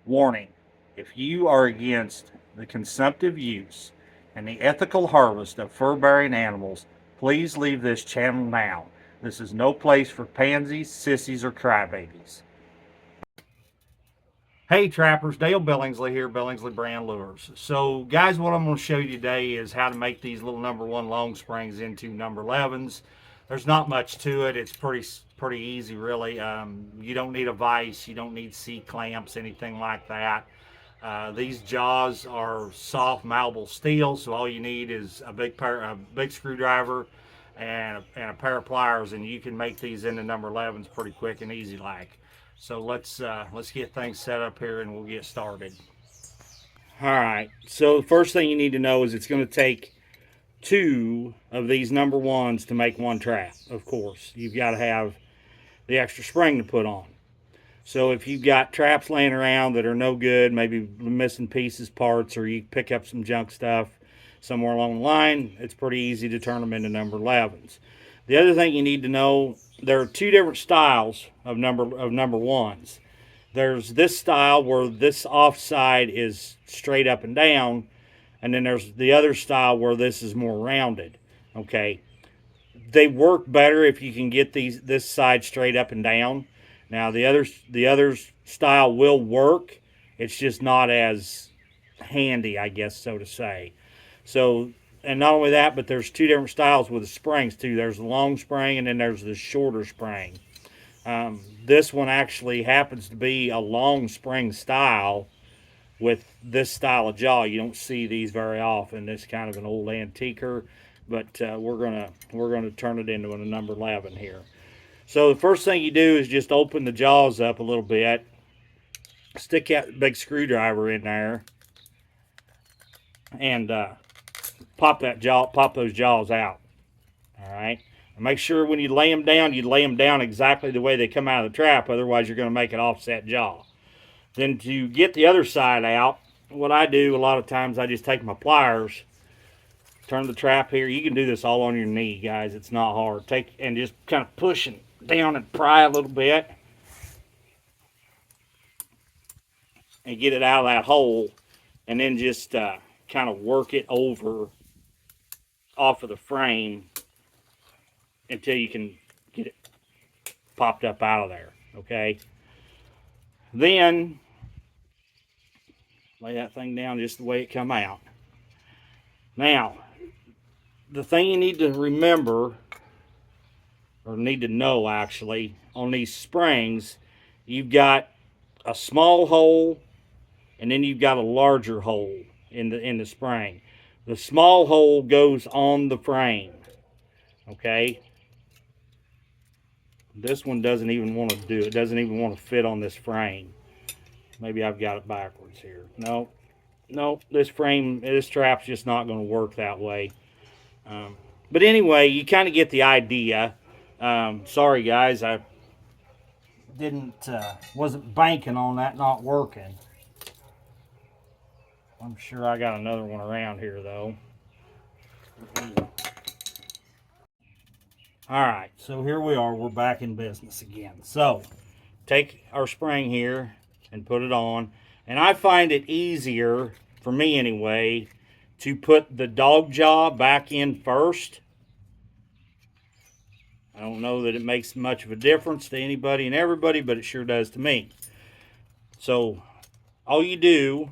Warning: if you are against the consumptive use and the ethical harvest of fur-bearing animals, please leave this channel now. This is no place for pansies, sissies, or crybabies. Hey trappers, Dale Billingsley here, Billingsley Brand Lures. So guys, what I'm going to show you today is how to make these little number 1 long springs into number 11s. There's not much to it. It's pretty easy really. You don't need a vise, you don't need C-clamps, anything like that. These jaws are soft malleable steel, so all you need is a big screwdriver and a pair of pliers, and you can make these into number 11s pretty quick and easy like. So let's get things set up here and we'll get started. All right, so the first thing you need to know is it's going to take 2 of these number 1s to make 1 trap. Of course, you've got to have the extra spring to put on. So if you've got traps laying around that are no good, maybe missing pieces, parts, or you pick up some junk stuff somewhere along the line, it's pretty easy to turn them into number 11s. The other thing you need to know, there are 2 different styles of number 1s. There's this style where this offside is straight up and down, and then there's the other style where this is more rounded. Okay, they work better if you can get this side straight up and down. Now the other style will work. It's just not as handy, I guess, so to say. So, and not only that, but there's 2 different styles with the springs too. There's the long spring and then there's the shorter spring. This one actually happens to be a long spring style with this style of jaw. You don't see these very often. It's kind of an old antiquer, but we're gonna turn it into a number 11 here. So the first thing you do is just open the jaws up a little bit, stick that big screwdriver in there, and pop those jaws out. All right. And make sure when you lay them down exactly the way they come out of the trap. Otherwise, you're going to make an offset jaw. Then to get the other side out, what I do a lot of times, I just take my pliers, turn the trap here. You can do this all on your knee, guys. It's not hard. Take and just kind of push it down and pry a little bit and get it out of that hole, and then just kind of work it over off of the frame until you can get it popped up out of there. Okay, then lay that thing down just the way it come out. Now the thing you need to remember, or need to know actually, on these springs, you've got a small hole and then you've got a larger hole in the spring. The small hole goes on the frame. Okay, this one doesn't even want to do it. Doesn't even want to fit on this frame. Maybe I've got it backwards here. No, this trap's just not going to work that way. But anyway, you kind of get the idea. Sorry guys, I wasn't banking on that not working. I'm sure I got another one around here though. Alright, so here we are, we're back in business again. So, take our spring here and put it on. And I find it easier, for me anyway, to put the dog jaw back in first. I don't know that it makes much of a difference to anybody and everybody, but it sure does to me. So, all you do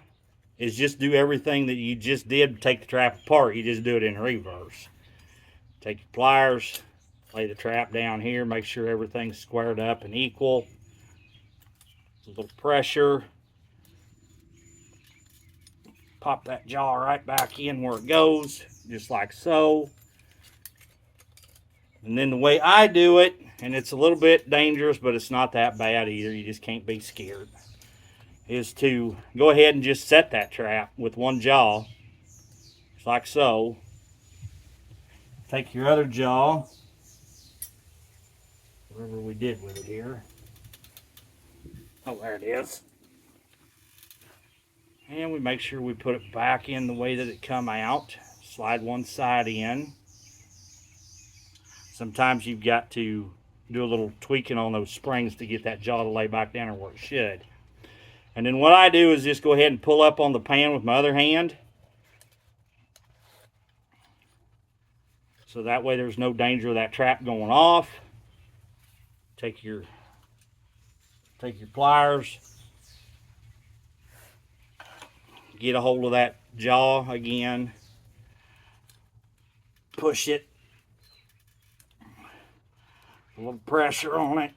is just do everything that you just did to take the trap apart. You just do it in reverse. Take your pliers, lay the trap down here, make sure everything's squared up and equal. A little pressure. Pop that jaw right back in where it goes, just like so. And then the way I do it, and it's a little bit dangerous, but it's not that bad either, you just can't be scared, is to go ahead and just set that trap with one jaw, just like so. Take your other jaw, whatever we did with it here. Oh, there it is. And we make sure we put it back in the way that it come out. Slide one side in. Sometimes you've got to do a little tweaking on those springs to get that jaw to lay back down where it should. And then what I do is just go ahead and pull up on the pan with my other hand. So that way there's no danger of that trap going off. Take your pliers. Get a hold of that jaw again. Push it. A little pressure on it.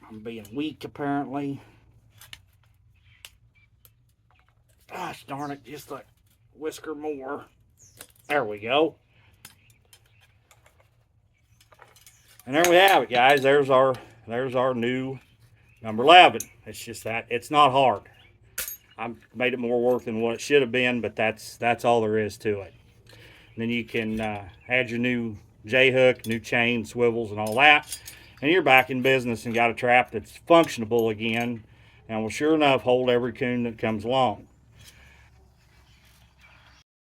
I'm being weak apparently. Gosh darn it, just a whisker more. There we go. And there we have it, guys. There's our new number 11. It's just that it's not hard. I made it more work than what it should have been, but that's all there is to it. And then you can add your new J-hook, new chain, swivels, and all that. And you're back in business and got a trap that's functionable again and will sure enough hold every coon that comes along.